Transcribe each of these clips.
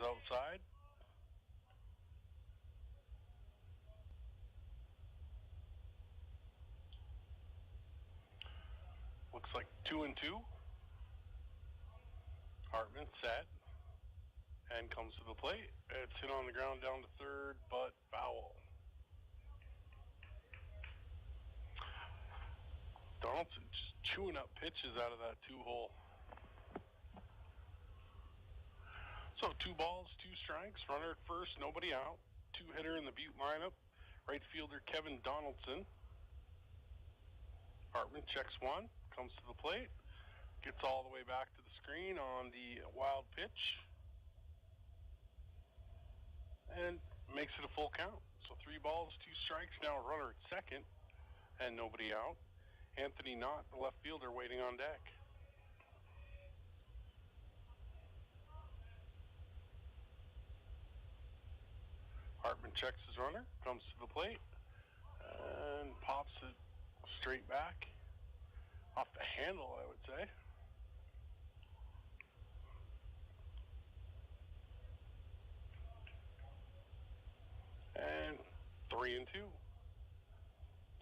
outside. Looks like 2-2. Hartman set and comes to the plate. It's hit on the ground down to third, but foul. Donaldson just chewing up pitches out of that 2-hole. So 2 balls, 2 strikes, runner at first, nobody out. 2-hitter in the Butte lineup, right fielder Kevin Donaldson. Hartman checks one, comes to the plate, gets all the way back to the screen on the wild pitch, and makes it a full count. So 3 balls, 2 strikes, now a runner at second, and nobody out. Anthony Knott, the left fielder, waiting on deck. Hartman checks his runner, comes to the plate, and pops it straight back. Off the handle, I would say. And 3-2.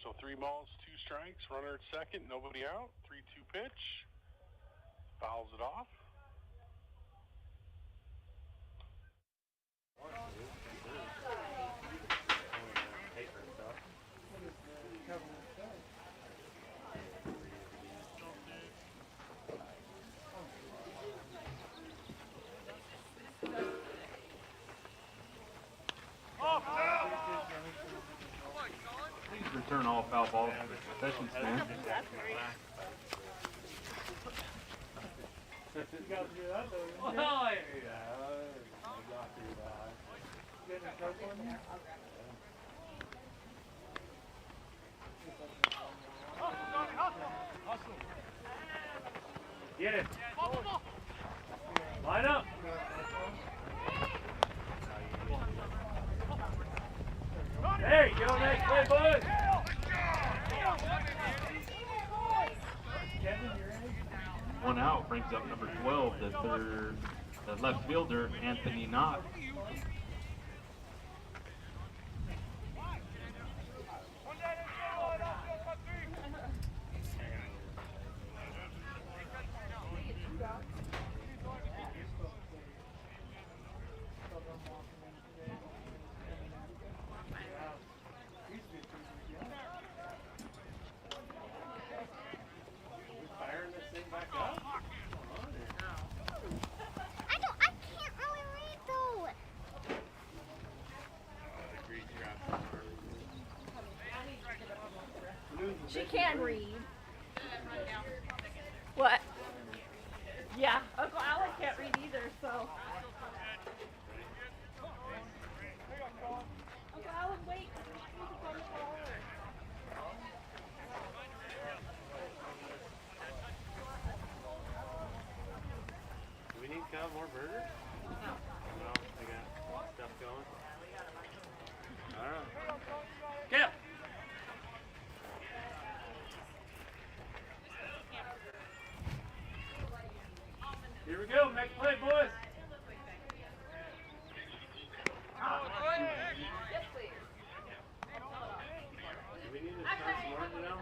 So 3 balls, 2 strikes, runner at second, nobody out. 3-2 pitch. Fouls it off. Please return all foul balls to the concession stand. You got through that though. Oh, yeah. I got through that. You getting a cup on you? Get it. Line up. There you go, next play, boys. One out brings up number 12, the left fielder, Anthony Knott. She can read. What? Yeah, Uncle Alan can't read either, so. Uncle Alan, wait. Do we need to have more burgers? No. No, I got stuff going. All right. Get up. Here we go, next play, boys. Yes, please. Do we need to start some more now?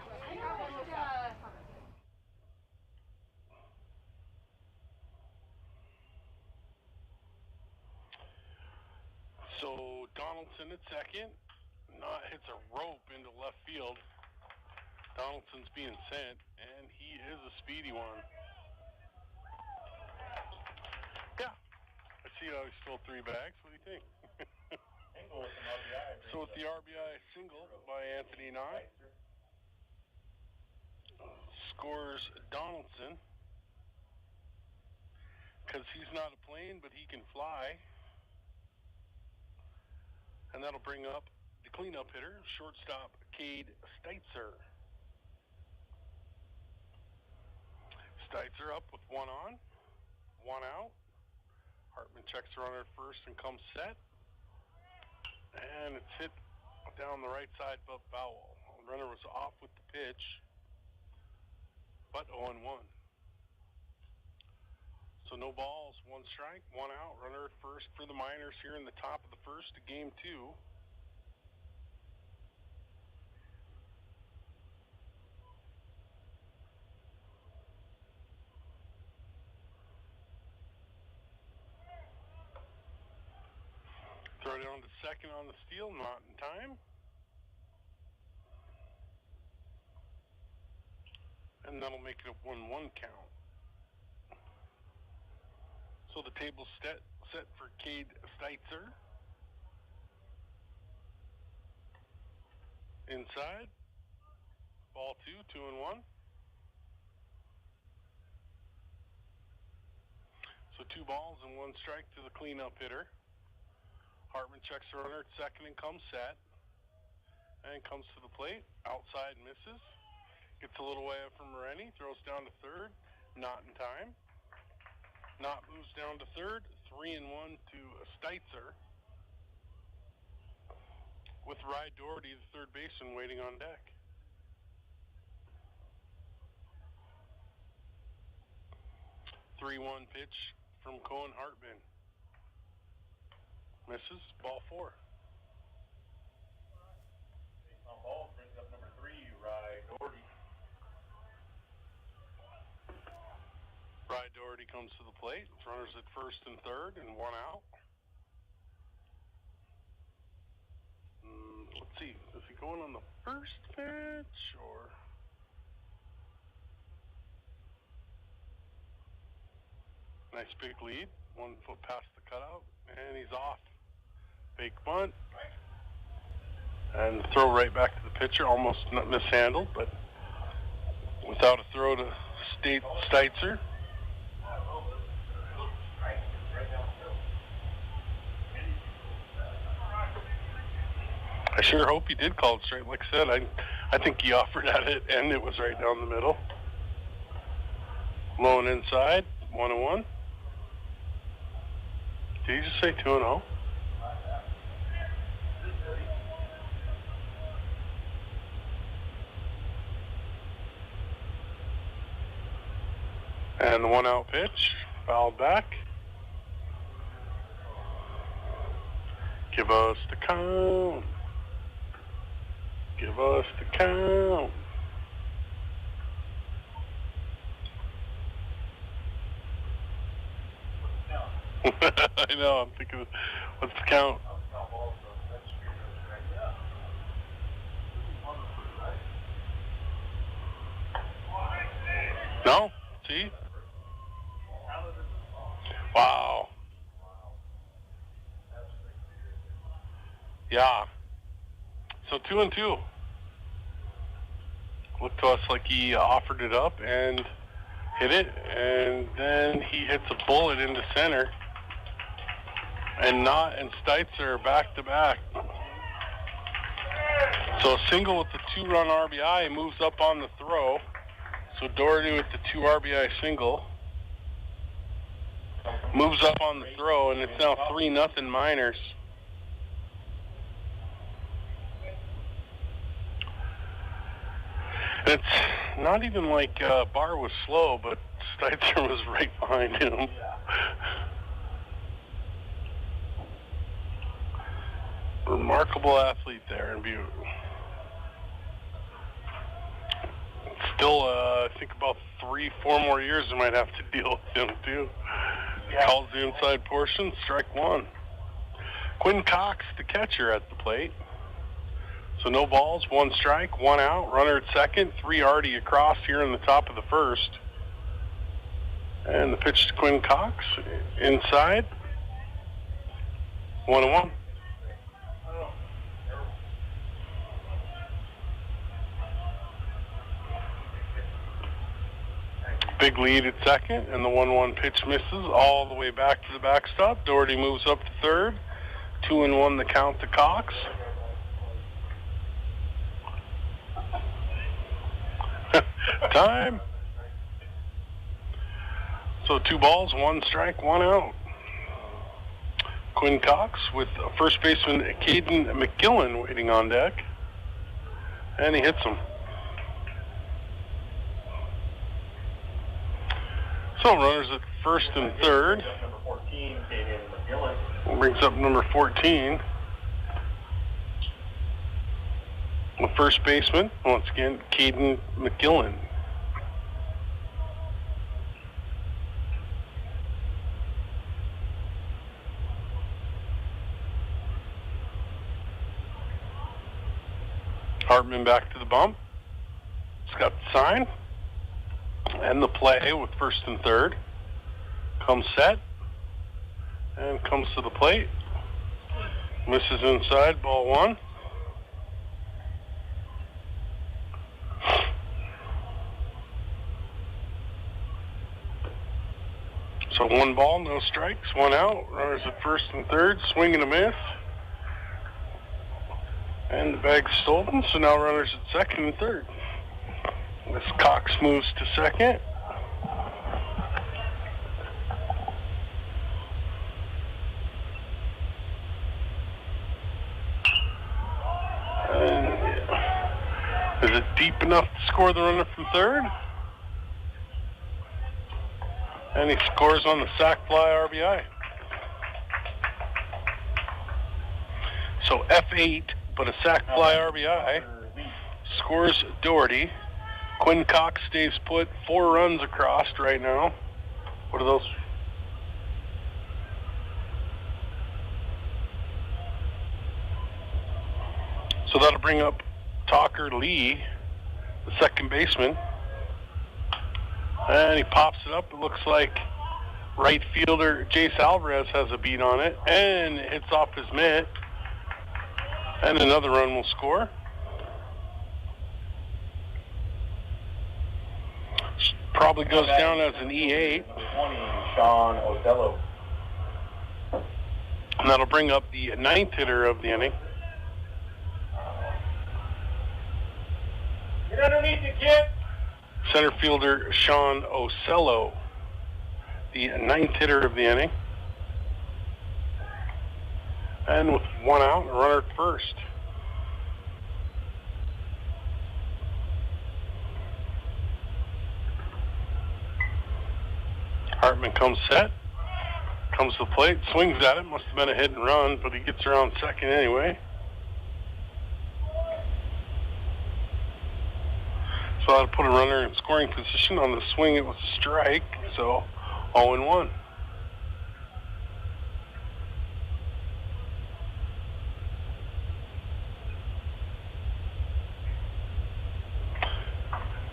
So Donaldson at second. Knott hits a rope into left field. Donaldson's being sent, and he is a speedy one. Yeah, I see how he stole 3 bags. What do you think? So with the RBI single by Anthony Knott, scores Donaldson, because he's not a plane, but he can fly. And that'll bring up the cleanup hitter, shortstop Cade Steitzer. Steitzer up with 1 on, 1 out. Hartman checks the runner at first and comes set. And it's hit down the right side, but foul. The runner was off with the pitch, but 0-1. So no balls, 1 strike, 1 out. Runner at first for the Miners here in the top of the first to game 2. Throw it on to second on the steal, not in time. And that'll make it a 1-1 count. So the table's set for Cade Steitzer. Inside. Ball 2, 2-1. So 2 balls and 1 strike to the cleanup hitter. Hartman checks the runner at second and comes set. And comes to the plate. Outside misses. Gets a little way up from Moretti. Throws down to third. Not in time. Knott moves down to third. 3-1 to Steitzer. With Rye Doherty, the third baseman, waiting on deck. Three-one pitch from Cohen Hartman. Misses. Ball 4. On ball brings up number 3, Rye Doherty. Rye Doherty comes to the plate. Runners at first and third and 1 out. Let's see. Is he going on the first pitch or? Nice big lead. 1 foot past the cutout. And he's off. Fake bunt. And throw right back to the pitcher. Almost not mishandled, but without a throw to Steitzer. I sure hope he did call it straight. Like I said, I think he offered at it, and it was right down the middle. Low and inside, 1-1. Did you just say 2-0? And the 1 out pitch, fouled back. Give us the count. Give us the count. I know, I'm thinking, what's the count? No? See? Wow. Yeah. So 2-2. Looked to us like he offered it up and hit it, and then he hits a bullet into center. And Knott and Steitzer are back to back. So a single with the 2-run RBI moves up on the throw. So Doherty with the 2 RBI single moves up on the throw, and it's now 3-0 Miners. It's not even like Barr was slow, but Steitzer was right behind him. Remarkable athlete there in Butte. Still, I think about 3-4 more years I might have to deal with him too. Calls the inside portion, strike 1. Quinn Cox, the catcher, at the plate. So no balls, 1 strike, 1 out. Runner at second, 3 already across here in the top of the first. And the pitch to Quinn Cox, inside. 1-1. Big lead at second, and the 1-1 pitch misses all the way back to the backstop. Doherty moves up to third. 2-1 the count to Cox. Time. So 2 balls, 1 strike, 1 out. Quinn Cox with first baseman Caden McGillen waiting on deck. And he hits him. So So runners at first and third. Brings up number 14. The first baseman, once again, Caden McGillen. Hartman back to the bump. He's got the sign. And the play with first and third. Comes set. And comes to the plate. Misses inside, ball one. So 1 ball, no strikes, 1 out. Runners at first and third, swing and a miss. And the bag's stolen, so now runners at second and third. This Cox moves to second. And is it deep enough to score the runner from third? And he scores on the sac fly RBI. So F8, but a sac fly RBI. Scores Doherty. Quinn Cox stays put. 4 runs across right now. What are those? So that'll bring up Talker Lee, the second baseman. And he pops it up. It looks like right fielder Jace Alvarez has a beat on it. And it's off his mitt. And another run will score. Probably goes down as an E8. 20, Sean Ocello. And that'll bring up the 9th hitter of the inning. Get underneath the kid. Center fielder Sean Ocello, the 9th hitter of the inning. And with 1 out, a runner at first. Hartman comes set, comes to the plate, swings at it. Must have been a hit and run, but he gets around second anyway. So I'll put a runner in scoring position. On the swing, it was a strike, so 0-1.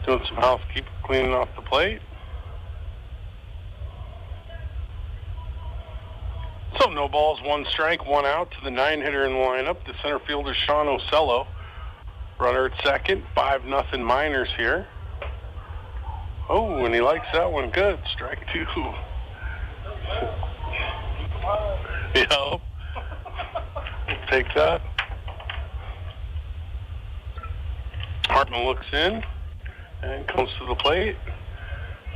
Doing some housekeeping, cleaning off the plate. So no balls, 1 strike, 1 out to the 9-hitter in the lineup. The center fielder, Sean Ocello. Runner at second, 5-0 Miners here. Oh, and he likes that one. Good. Strike 2. Yep. Take that. Hartman looks in and comes to the plate.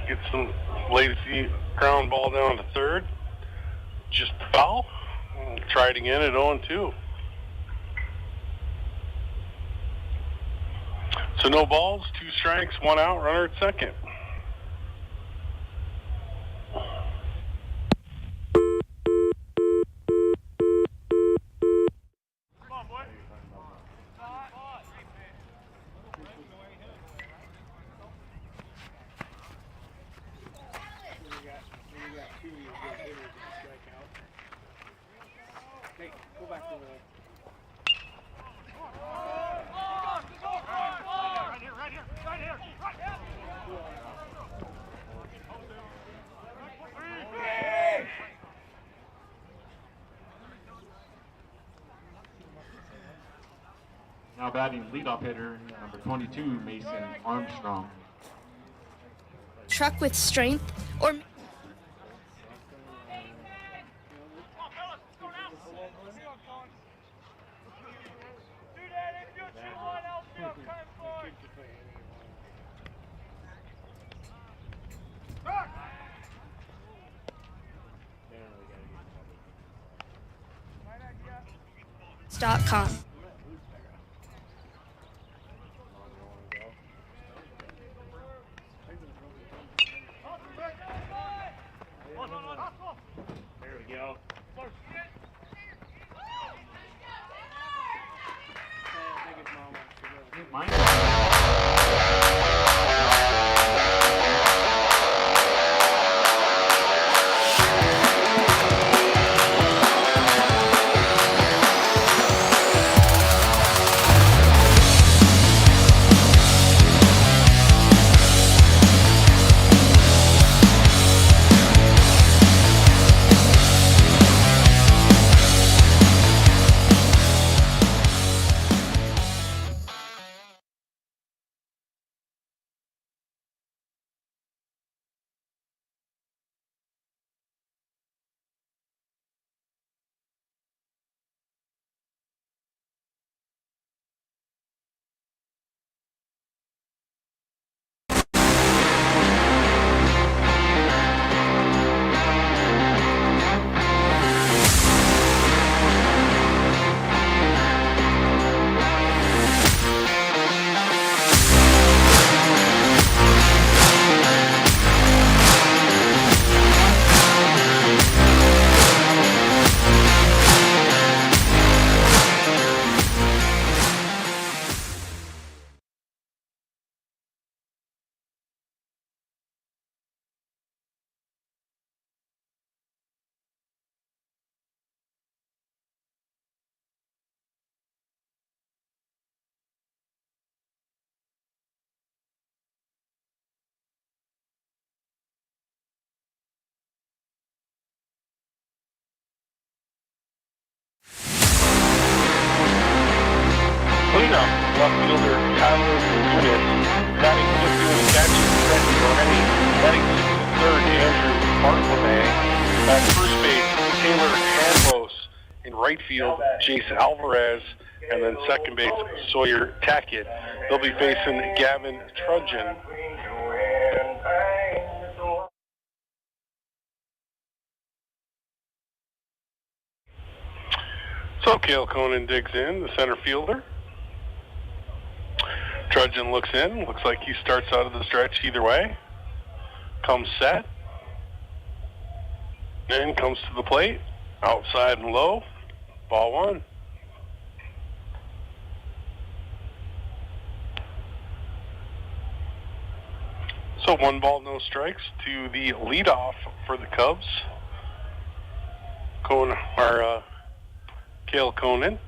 Gets some lazy ground ball down to third. Just foul. Try it again at 0-2. So no balls, 2 strikes, 1 out, runner at second. Now batting leadoff hitter, number 22, Mason Armstrong. Truck with strength or .com. Cleanup, left fielder Tyler Butte, batting 50 with a catch and Trent already. Batting 6th and 3rd, Andrew Bartlemay. At first base, Taylor Hanlos. In right field, Jace Alvarez. And then second base, Sawyer Tackett. They'll be facing Gavin Trudgeon. So Cale Conan digs in, the center fielder. Trudgeon looks in. Looks like he starts out of the stretch either way. Comes set. And comes to the plate. Outside and low. Ball one. So 1 ball, no strikes to the leadoff for the Cubs. Cale Conan.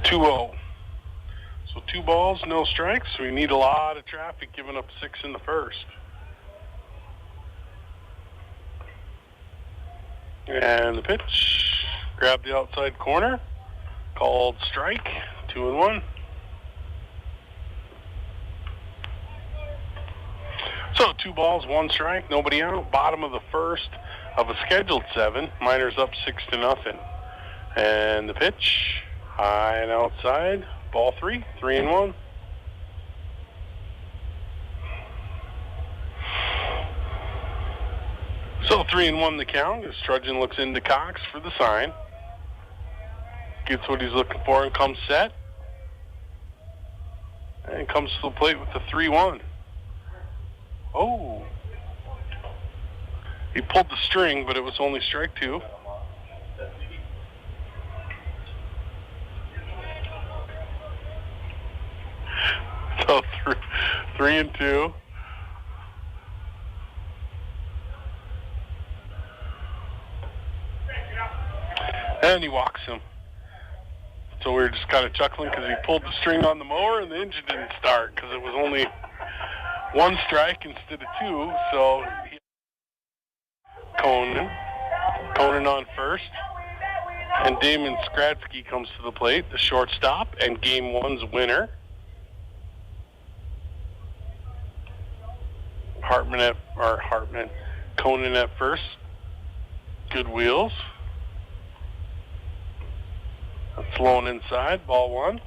2-0. So 2 balls, no strikes. We need a lot of traffic, giving up 6 in the first. And the pitch, grab the outside corner, called strike, 2-1. So 2 balls, 1 strike, nobody out. Bottom of the first of a scheduled 7. Miners up 6-0. And the pitch, high and outside, ball 3, 3-1. So 3-1 the count as Trudgeon looks into Cox for the sign. Gets what he's looking for and comes set. And comes to the plate with the 3-1. Oh. He pulled the string, but it was only strike 2. So 3-2. And he walks him. So we were just kind of chuckling because he pulled the string on the mower and the engine didn't start because it was only 1 strike instead of 2. So Conan on first. And Damon Skradsky comes to the plate, the shortstop, and Game 1's winner. Conan at first. Good wheels. That's low and inside, ball 1.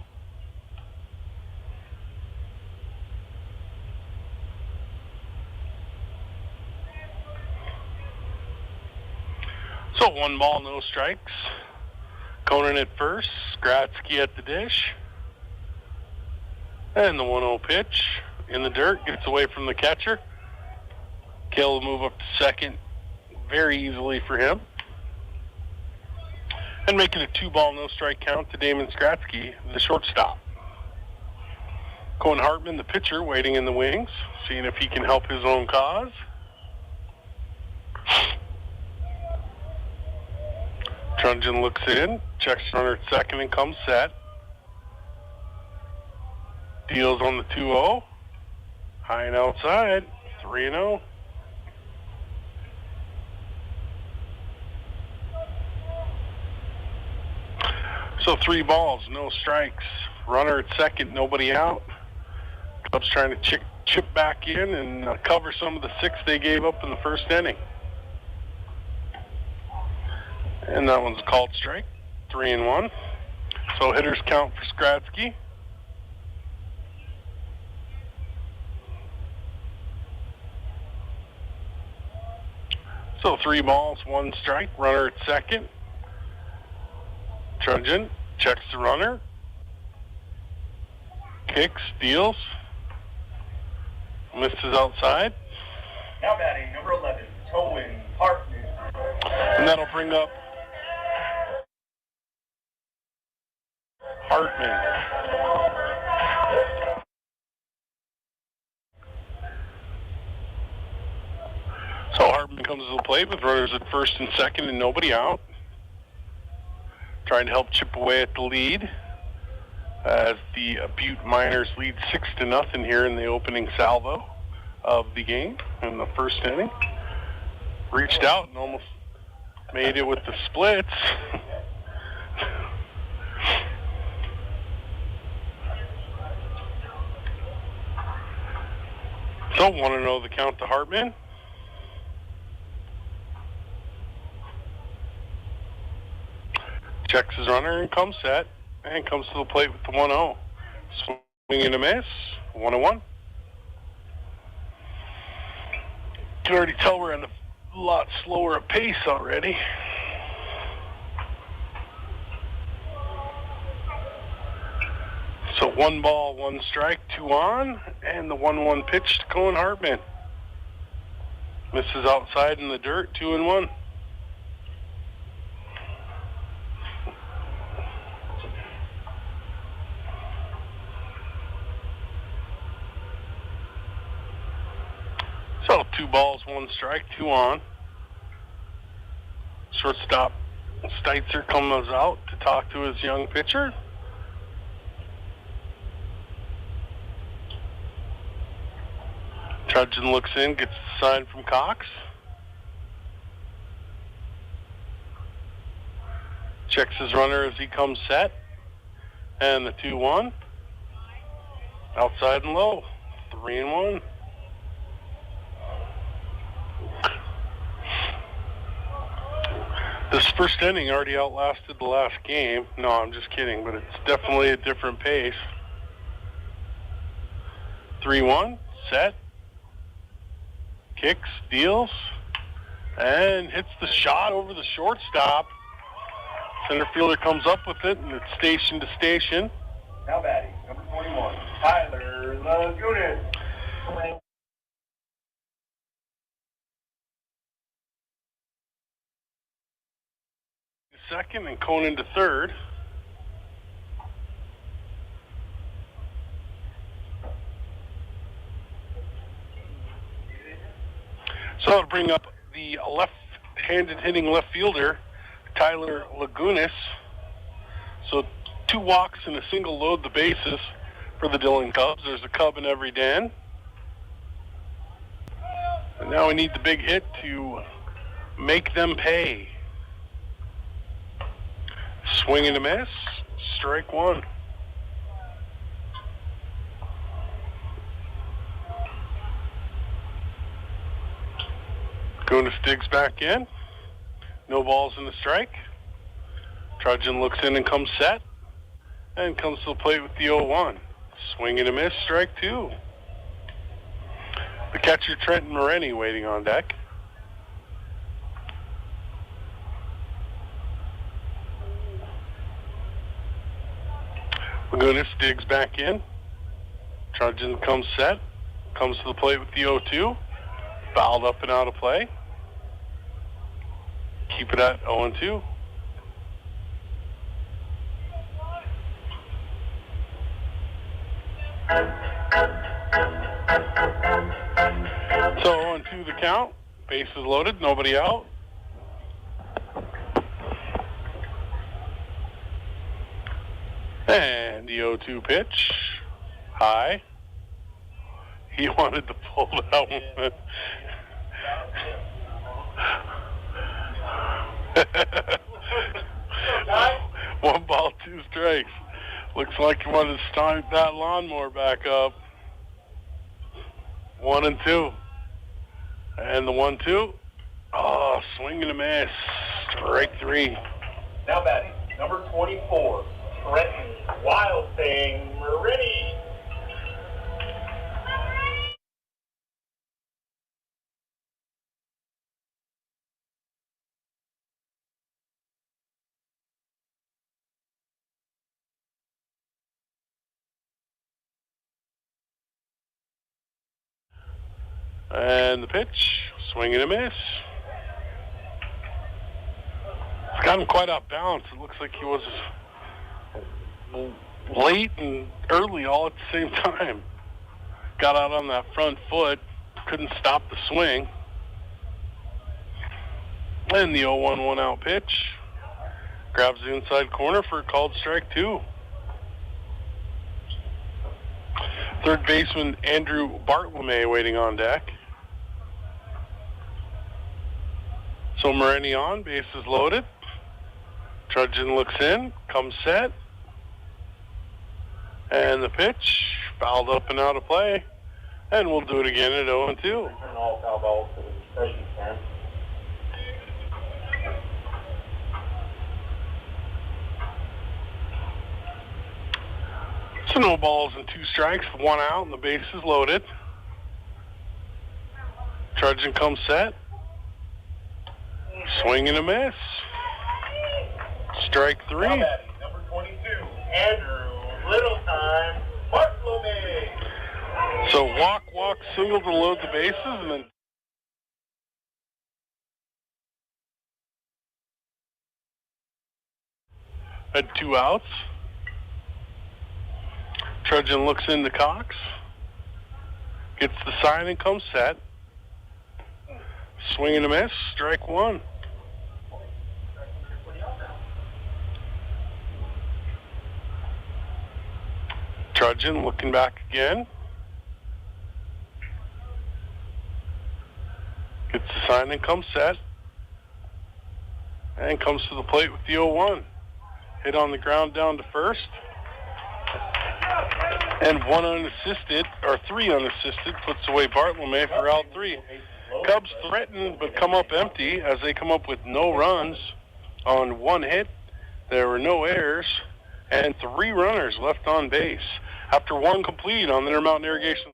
So 1 ball, no strikes. Conan at first, Skradsky at the dish. And the 1-0 pitch in the dirt, gets away from the catcher. Cale will move up to second very easily for him. And making a 2-ball, no strike count to Damon Skratsky, the shortstop. Cohen Hartman, the pitcher, waiting in the wings, seeing if he can help his own cause. Trunjan looks in, checks runner at second and comes set. Deals on the 2-0. High and outside, 3-0. So 3 balls, no strikes. Runner at second, nobody out. Cubs trying to chip back in and cover some of the 6 they gave up in the first inning. And that one's a called strike, 3-1. So hitters count for Skratsky. So 3 balls, 1 strike, runner at second. Trunjan checks the runner. Kicks, deals. Misses outside. Now batting, number 11, Cohen Hartman. And that'll bring up Hartman. So Hartman comes to the plate with runners at first and second and nobody out. Trying to help chip away at the lead as the Butte Miners lead 6-0 here in the opening salvo of the game in the first inning. Reached out and almost made it with the splits. So 1-0 the count to Hartman. Checks his runner and comes set, and comes to the plate with the 1-0. Swing and a miss, 1-1. You can already tell we're at a lot slower a pace already. So 1 ball, 1 strike, 2 on, and the 1-1 pitch to Cohen Hartman. Misses outside in the dirt, 2-1. So 2 balls, 1 strike, 2 on. Shortstop Steitzer comes out to talk to his young pitcher. Trunjan looks in, gets the sign from Cox. Checks his runner as he comes set. And the 2-1. Outside and low, 3-1. This first inning already outlasted the last game. No, I'm just kidding, but it's definitely a different pace. 3-1, set. Kicks, deals, and hits the shot over the shortstop. Center fielder comes up with it, and it's station to station. Now batting, number 21, Tyler Lagunas. Second, and Conan to third. So it'll bring up the left-handed hitting left fielder, Tyler Lagunas. So 2 walks and a single load the bases for the Dillon Cubs. There's a Cub in every den. And now we need the big hit to make them pay. Swing and a miss, strike 1. Lagunas digs back in. No balls in the strike. Trunjan looks in and comes set. And comes to the plate with the 0-1. Swing and a miss, strike 2. The catcher Trenton Moreni waiting on deck. Lagunas digs back in. Trunjan comes set. Comes to the plate with the 0-2. Fouled up and out of play. Keep it at 0-2. So 0-2 the count. Bases loaded, nobody out. And the 0-2 pitch. High. He wanted to pull that one. One ball, 2 strikes. Looks like he wanted to start that lawnmower back up. 1-2. And the 1-2. Oh, swing and a miss. Strike 3. Now batting, number 24, Trenton Wild Thing Moretti. And the pitch, swing and a miss. It's got him quite off balance. It looks like he was late and early all at the same time. Got out on that front foot, couldn't stop the swing. And the 0-1 one-out pitch. Grabs the inside corner for a called strike 2. Third baseman Andrew Bartlome waiting on deck. So Moretti on, bases loaded. Trudgeon looks in, comes set. And the pitch, fouled up and out of play. And we'll do it again at 0-2. Return all foul balls to the discretion stand. So no balls and 2 strikes, 1 out, and the base is loaded. Trudgeon comes set. Swing and a miss. Strike 3. Now batting, number 22, Andrew Littletime Bartlome. So walk, single to load the bases, and then had 2 outs. Trudgeon looks into Cox. Gets the sign and comes set. Swing and a miss. Strike 1. Trudgeon looking back again. Gets the sign and comes set. And comes to the plate with the 0-1. Hit on the ground down to first. And 1 unassisted, or 3 unassisted, puts away Bartlome for out 3. Cubs threaten but come up empty as they come up with no runs on 1 hit. There were no errors and 3 runners left on base after 1 complete on the Intermountain Irrigation.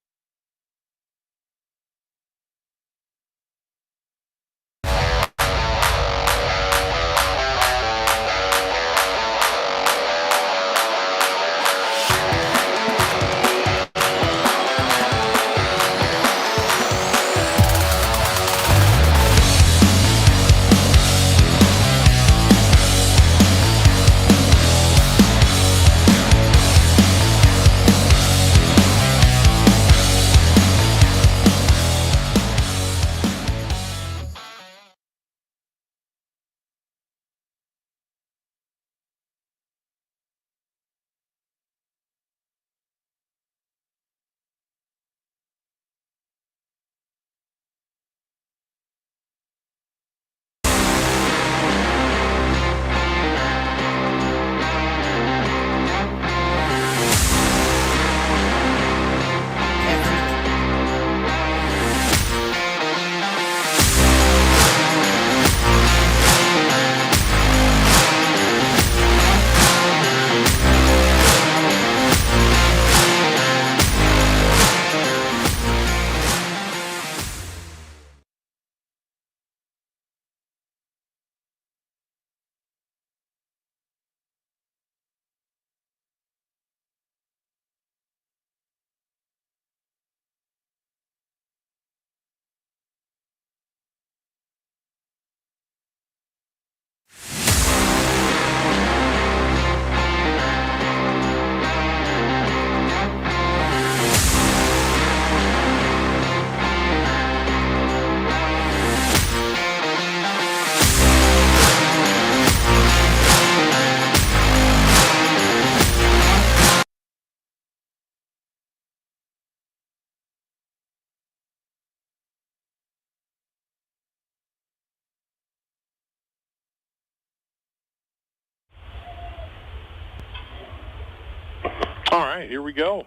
All right, here we go.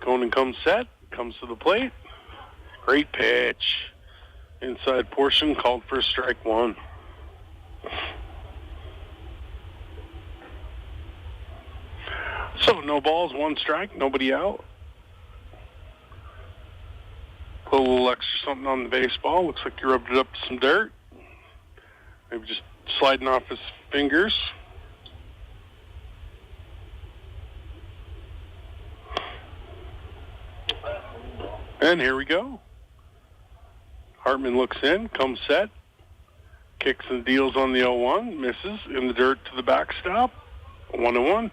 Conan comes set, comes to the plate. Great pitch. Inside portion, called for strike one. So no balls, one strike, nobody out. Put a little extra something on the baseball. Looks like you rubbed it up to some dirt. Maybe just sliding off his fingers. And here we go. Hartman looks in, comes set, kicks and deals on the 0-1, misses in the dirt to the backstop. 1-1.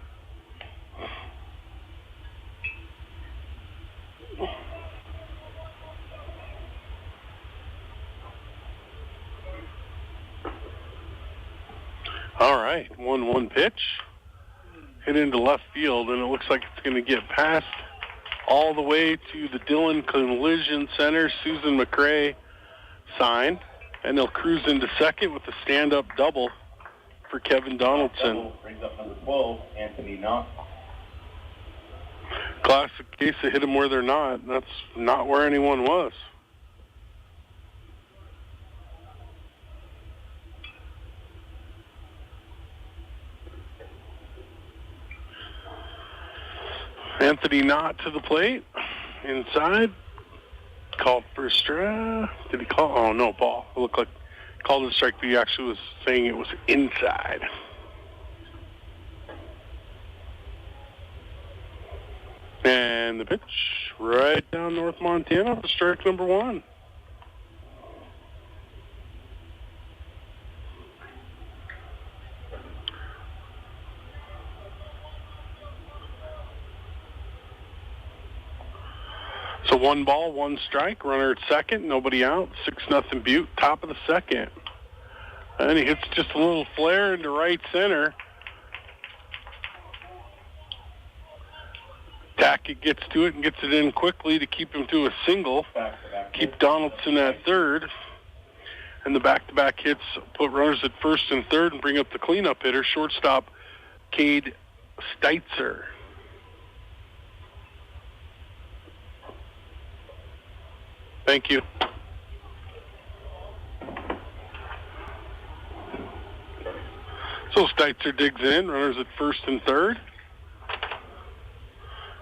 All right, 1-1 pitch. Hit into left field, and it looks like it's going to get past all the way to the Dillon Collision Center, Susan McRae sign, and they'll cruise into second with a stand-up double for Kevin Donaldson. Double brings up number 12, Anthony Knott. Classic case of hit them where they're not, and that's not where anyone was. Anthony Knott to the plate, inside, called for a strike. Did he call? Oh, no, ball. It looked like called a strike, but he actually was saying it was inside. And the pitch right down North Montana for strike number one. So 1 ball, 1 strike, runner at second, nobody out, 6-0 Butte, top of the second. And he hits just a little flare into right center. Tackett gets to it and gets it in quickly to keep him to a single. Keep Donaldson at third. And the back-to-back hits put runners at first and third and bring up the cleanup hitter, shortstop Cade Steitzer. Thank you. So Steitzer digs in, runners at first and third.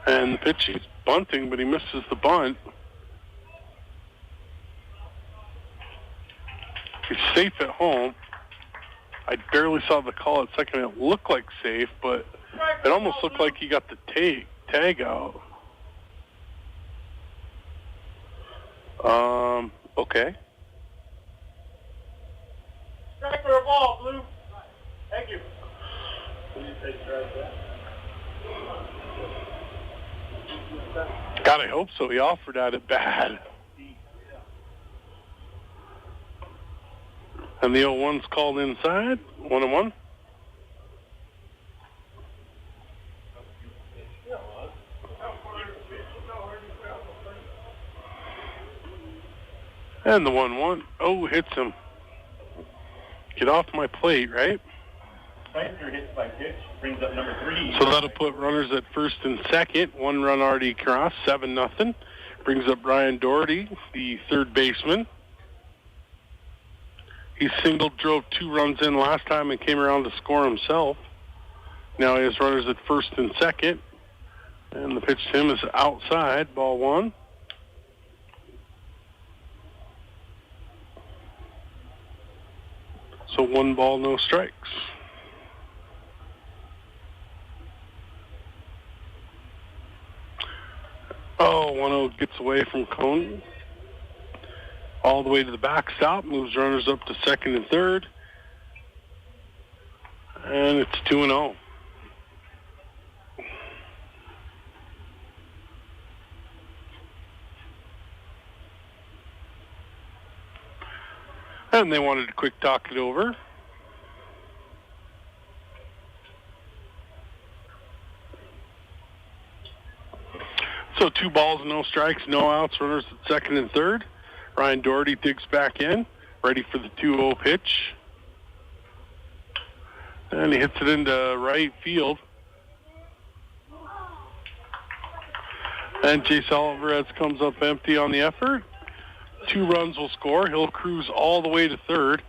And the pitch, he's bunting, but he misses the bunt. He's safe at home. I barely saw the call at second. It looked like safe, but it almost looked like he got the tag out. Okay. Strike for a ball, Blue. Thank you. God, I hope so. He offered at it bad. And the 0-1's called inside. 1-1. And the 1-1. Oh, hits him. Get off my plate, right? Steitzer hits by pitch, brings up number 3. So that'll put runners at first and second. 1 run already crossed, 7-0. Brings up Brian Doherty, the third baseman. He singled, drove 2 runs in last time and came around to score himself. Now he has runners at first and second. And the pitch to him is outside, ball 1. So 1 ball, no strikes. Oh, 1-0 gets away from Conan. All the way to the backstop, moves runners up to second and third. And it's 2-0. And they wanted to quick talk it over. So 2 balls, no strikes, no outs, runners at second and third. Ryan Doherty digs back in, ready for the 2-0 pitch. And he hits it into right field. And Jace Alvarez comes up empty on the effort. 2 runs will score. He'll cruise all the way to third.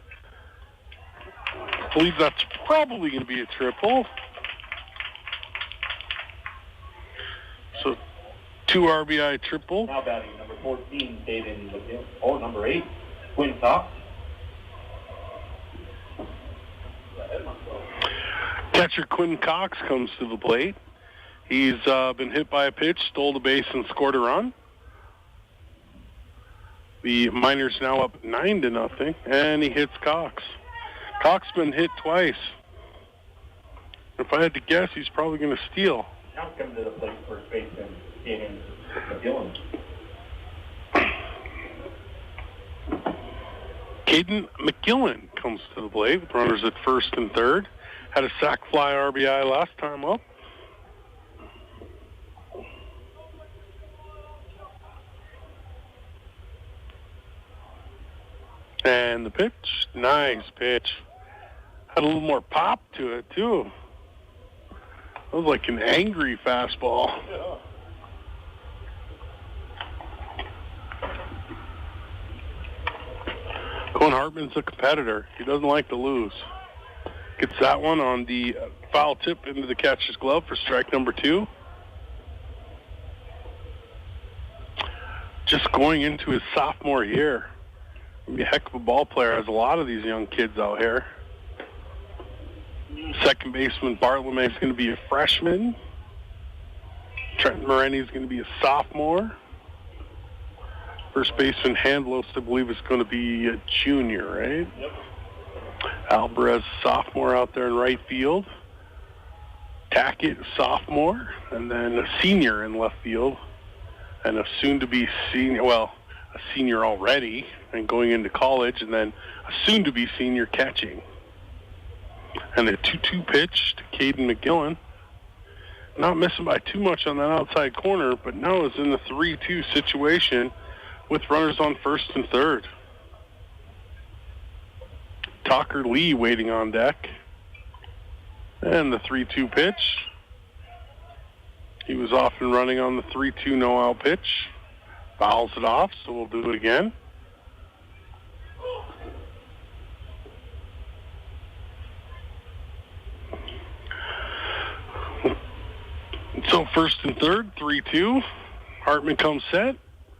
I believe that's probably going to be a triple. So 2 RBI triple. Now batting number 14, David McGill. Oh, number 8, Quinn Cox. Catcher Quinn Cox comes to the plate. He's been hit by a pitch, stole the base, and scored a run. The Miners now up 9-0, and he hits Cox. Cox been hit twice. If I had to guess, he's probably going to steal. Now coming to the plate, first baseman, Caden McGillen. Caden McGillen comes to the plate with runners at first and third. Had a sac fly RBI last time up. And the pitch, nice pitch. Had a little more pop to it, too. That was like an angry fastball. Yeah. Cohen Hartman's a competitor. He doesn't like to lose. Gets that one on the foul tip into the catcher's glove for strike number 2. Just going into his sophomore year. He'll be a heck of a ball player, as a lot of these young kids out here. Second baseman Bartlemay is going to be a freshman. Trenton Moreni is going to be a sophomore. First baseman Handlos, I believe, is going to be a junior, right? Yep. Alvarez, sophomore out there in right field. Tackett, sophomore, and then a senior in left field, and a soon-to-be senior, well, a senior already and going into college, and then a soon-to-be senior catching. And a 2-2 pitch to Caden McGillen. Not missing by too much on that outside corner, but now is in the 3-2 situation with runners on first and third. Tucker Lee waiting on deck. And the 3-2 pitch. He was off and running on the 3-2 no-out pitch. Fouls it off, so we'll do it again. So first and third, 3-2. Hartman comes set,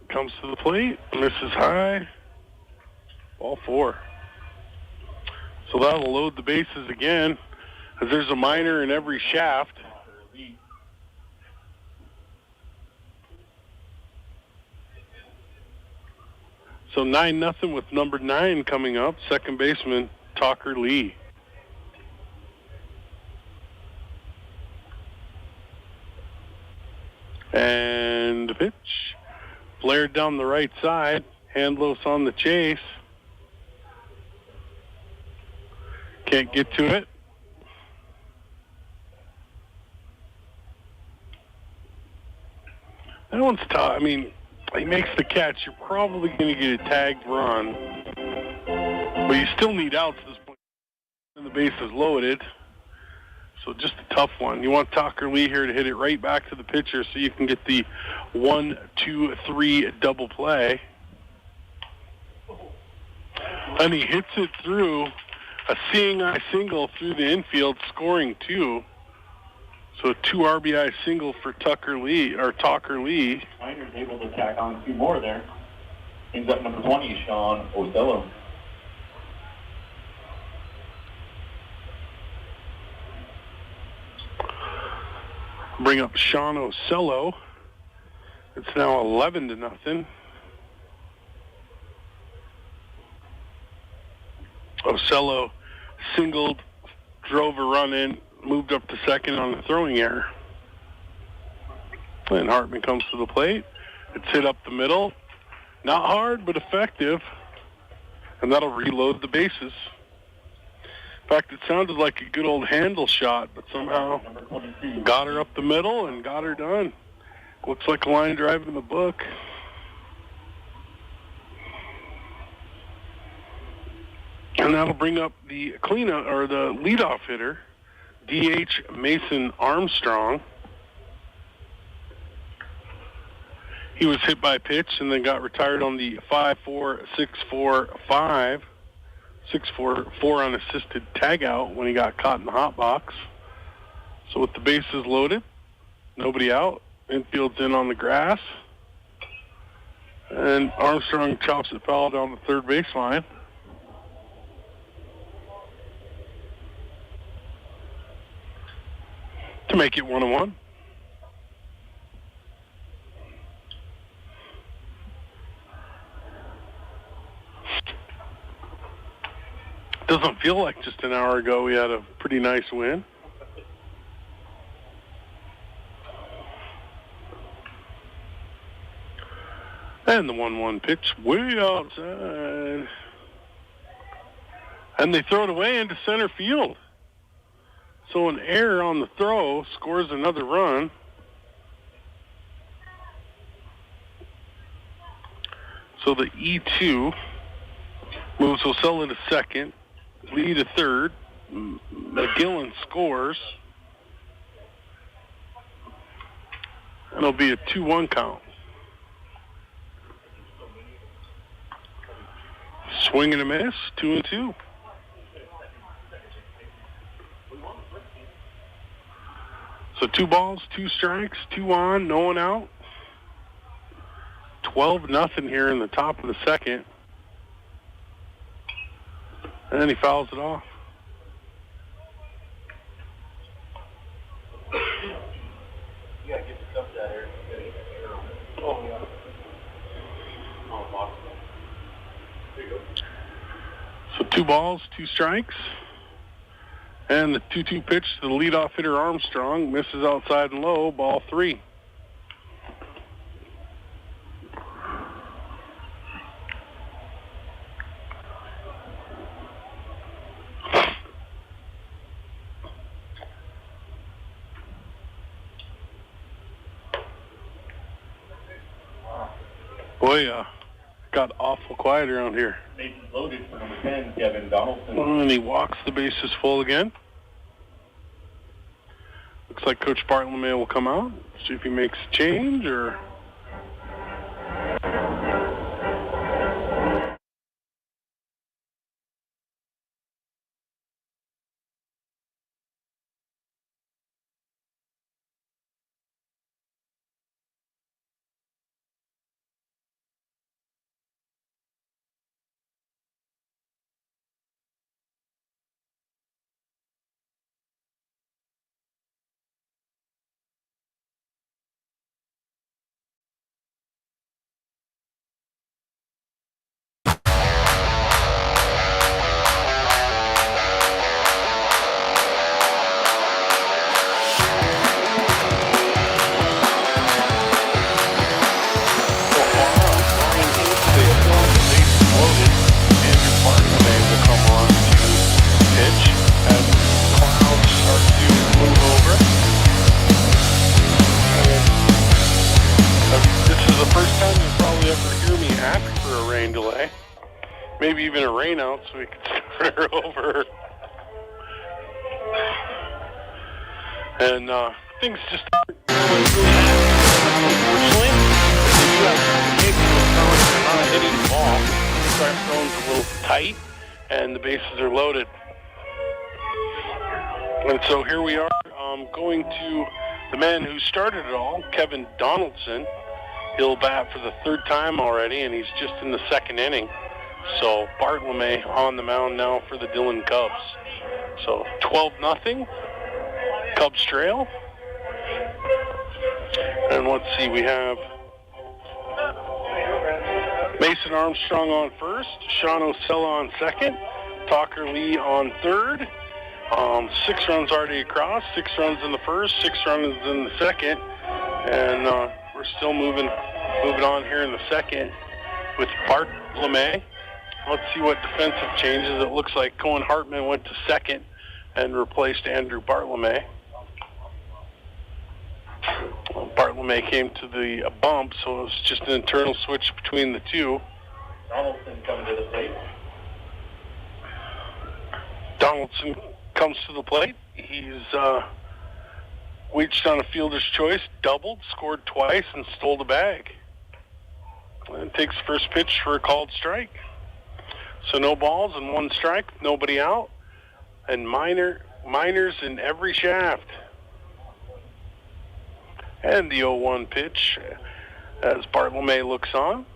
comes to the plate, misses high. Ball 4. So that'll load the bases again, as there's a minor in every shaft. So 9-0 with number 9 coming up, second baseman Tucker Lee. And the pitch, flared down the right side, Handlos on the chase. Can't get to it. That one's tough. I mean, he makes the catch. You're probably going to get a tagged run. But you still need outs at this point. And the base is loaded. So just a tough one. You want Tucker Lee here to hit it right back to the pitcher so you can get the 1-2-3 double play. And he hits it through a seeing eye single through the infield, scoring 2. So 2 RBI single for Tucker Lee. Miners able to tack on 2 more there. Brings up number 20, Sean Ocello. Bring up Sean Ocello. It's now 11-0. Ocello singled, drove a run in, moved up to second on the throwing error. And Hartman comes to the plate. It's hit up the middle. Not hard, but effective. And that'll reload the bases. In fact, it sounded like a good old handle shot, but somehow got her up the middle and got her done. Looks like a line drive in the book. And that'll bring up the cleanup, or the leadoff hitter, DH Mason Armstrong. He was hit by a pitch and then got retired on the 5-4, 6-4, 5, 6-4 unassisted tag out when he got caught in the hot box. So with the bases loaded, nobody out, infield's in on the grass, and Armstrong chops it foul down the third baseline. To make it 1-1. Doesn't feel like just an hour ago we had a pretty nice win. And the 1-1 pitch way outside. And they throw it away into center field. So an error on the throw scores another run. So the E2 moves Osella to second, Lee to third, McGillen scores. And it'll be a 2-1 count. Swing and a miss, 2-2. So 2 balls, 2 strikes, 2 on, no one out. 12-0 here in the top of the second. And then he fouls it off. You gotta get the stuff out here. Oh, yeah. Oh, box. There you go. So 2 balls, 2 strikes. And the 2-2 pitch to the leadoff hitter Armstrong misses outside and low, ball 3. Boy, got awful quiet around here. Bases loaded for number 10, Kevin Donaldson. And he walks the bases full again. Looks like Coach Bartolome will come out, see if he makes a change or... Maybe even a rain out so we could start her over. And things just unfortunately, you have not hitting the ball. The strike zone's a little tight, and the bases are loaded. And so here we are, going to the man who started it all, Kevin Donaldson. He'll bat for the 3rd time already, and he's just in the 2nd inning. So Bartolome on the mound now for the Dillon Cubs. So 12-0, Cubs trail. And let's see, we have Mason Armstrong on first, Sean Osella on second, Talker Lee on third. 6 runs already across, 6 runs in the first, 6 runs in the second. And we're still moving on here in the second with Bartolome. Let's see what defensive changes. It looks like Cohen Hartman went to second and replaced Andrew Bartolome. Bartolome came to the bump, so it was just an internal switch between the two. Donaldson coming to the plate. Donaldson comes to the plate. He's reached on a fielder's choice, doubled, scored twice, and stole the bag. And takes first pitch for a called strike. So no balls and 1 strike, nobody out. And minors in every shaft. And the 0-1 pitch as Bartolome looks on.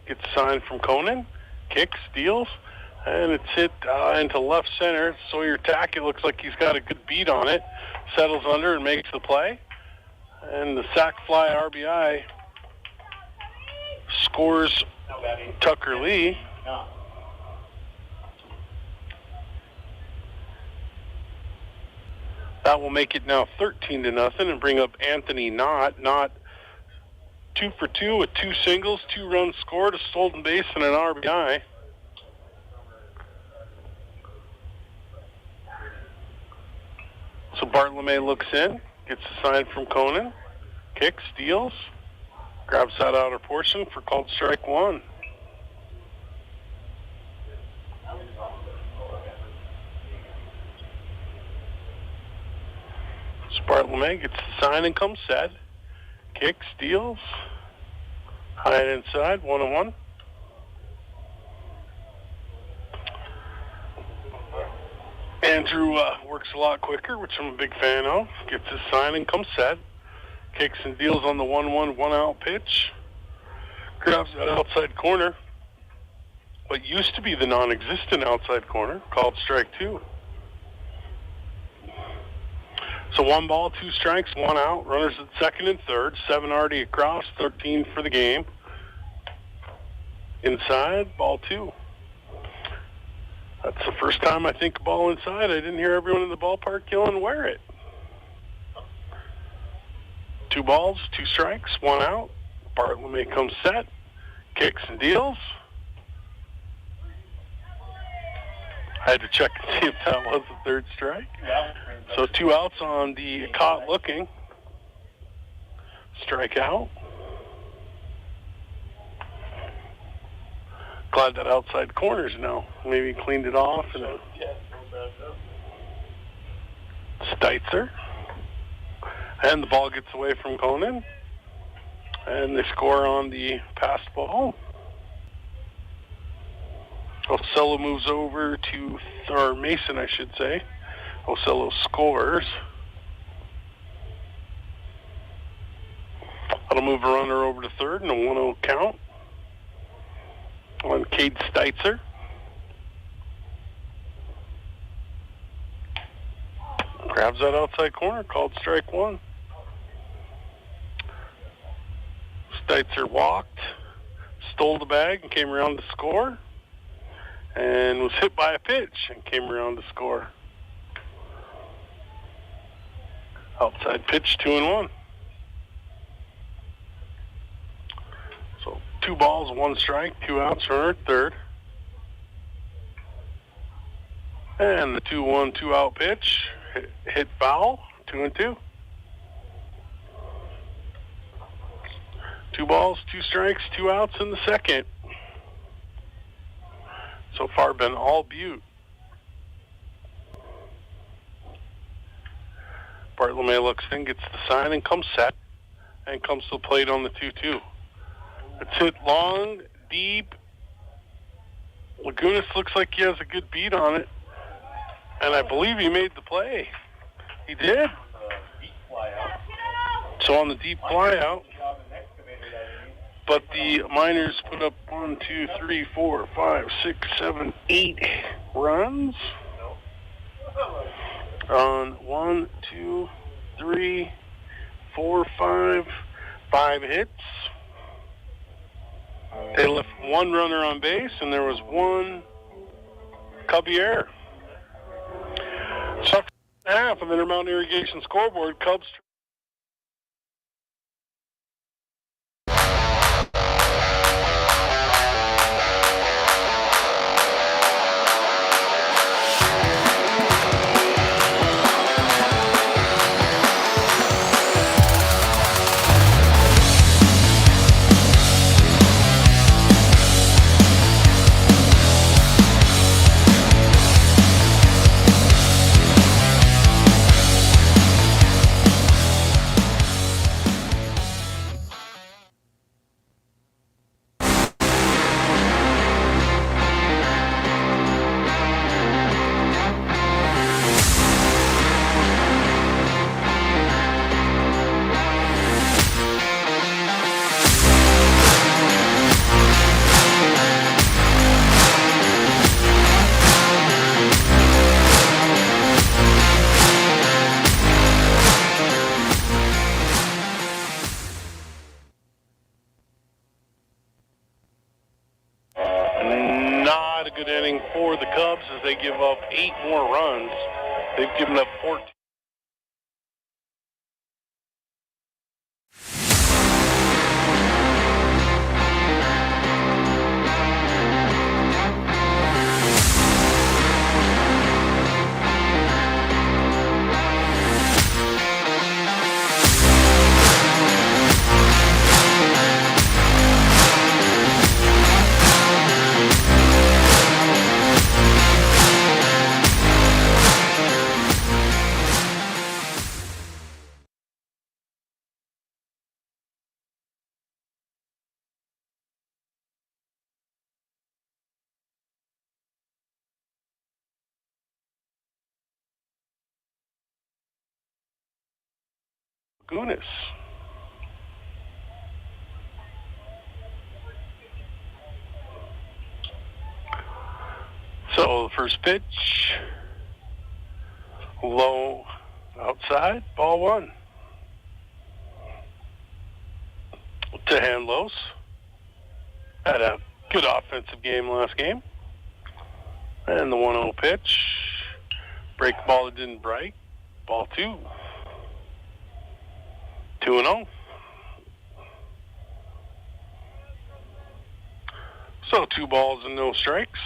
Gets a sign from Conan. Kicks, deals. And it's hit into left center. Sawyer Tackett looks like he's got a good beat on it. Settles under and makes the play. And the sac fly RBI scores Tucker Lee. That will make it now 13-0 and bring up Anthony Knott. Knott 2 for 2 with 2 singles, 2 runs scored, a stolen base, and an RBI. So Bartolome looks in, gets a sign from Conan, kicks, steals, grabs that outer portion for called strike 1. So Bartolome gets the sign and comes set, kicks, steals, high and inside, 1-1. Andrew works a lot quicker, which I'm a big fan of. Gets his sign and comes set. Kicks and deals on the 1-1, 1-out pitch. Grabs that outside corner. What used to be the non-existent outside corner, called strike 2. So 1 ball, 2 strikes, 1 out. Runners at second and third. 7 already across, 13 for the game. Inside, ball 2. That's the first time I think ball inside. I didn't hear everyone in the ballpark yelling, wear it. 2 balls, 2 strikes, 1 out. Bartolome comes set, kicks and deals. I had to check and see if that was the third strike. So 2 outs on the caught looking. Strike out. Glad that outside corner's now. Maybe cleaned it off. And Steitzer. And the ball gets away from Conan. And they score on the passed ball. Ocello moves over to, or Mason, I should say. Ocello scores. That'll move a runner over to third and a 1-0 count on Cade Steitzer. Grabs that outside corner, called strike 1. Steitzer walked, stole the bag and came around to score, and was hit by a pitch and came around to score. Outside pitch, 2-1. So 2 balls, 1 strike, 2 outs, runner at third. And the 2-1, 2-out pitch hit foul, 2-2. 2 balls, 2 strikes, 2 outs in the second. So far been all Butte. Bartolome looks in, gets the sign and comes set, and comes to the plate on the 2-2. It's hit long, deep. Lagunas looks like he has a good beat on it, and I believe he made the play. He did. So on the deep fly out, but the Miners put up 1, 2, 3, 4, 5, 6, 7, 8 runs on 1, 2, 3, 4, 5 hits. They left 1 runner on base, and there was 1 Cubby error. So half of Intermountain Irrigation scoreboard, Cubs they give up 8 more runs. They've given up 14. Goodness. So the first pitch, low outside, ball 1. To Handlos. Had a good offensive game last game. And the 1-0 pitch, break ball that didn't break, ball 2. 2-0. So 2 balls and no strikes.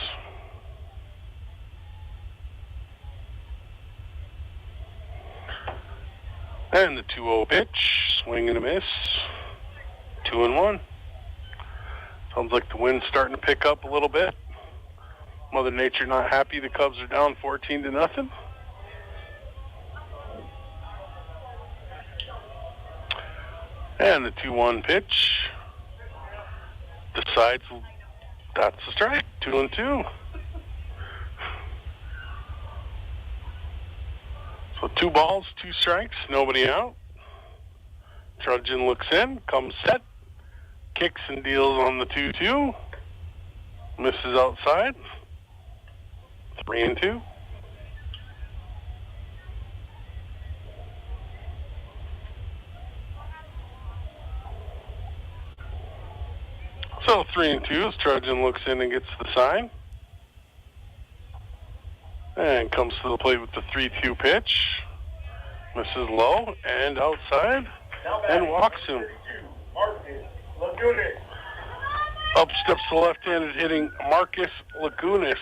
And the 2-0 pitch, swing and a miss. 2-1. Sounds like the wind's starting to pick up a little bit. Mother Nature not happy. The Cubs are down 14-0. And the 2-1 pitch decides that's a strike. 2-2. So 2 balls, 2 strikes, nobody out. Trudgeon looks in, comes set, kicks and deals on the 2-2. Misses outside. 3-2. So 3-2 as Trudgeon looks in and gets the sign. And comes to the plate with the 3-2 pitch. Misses low and outside. And walks him. Up steps the left-handed hitting Marcus Lagunas.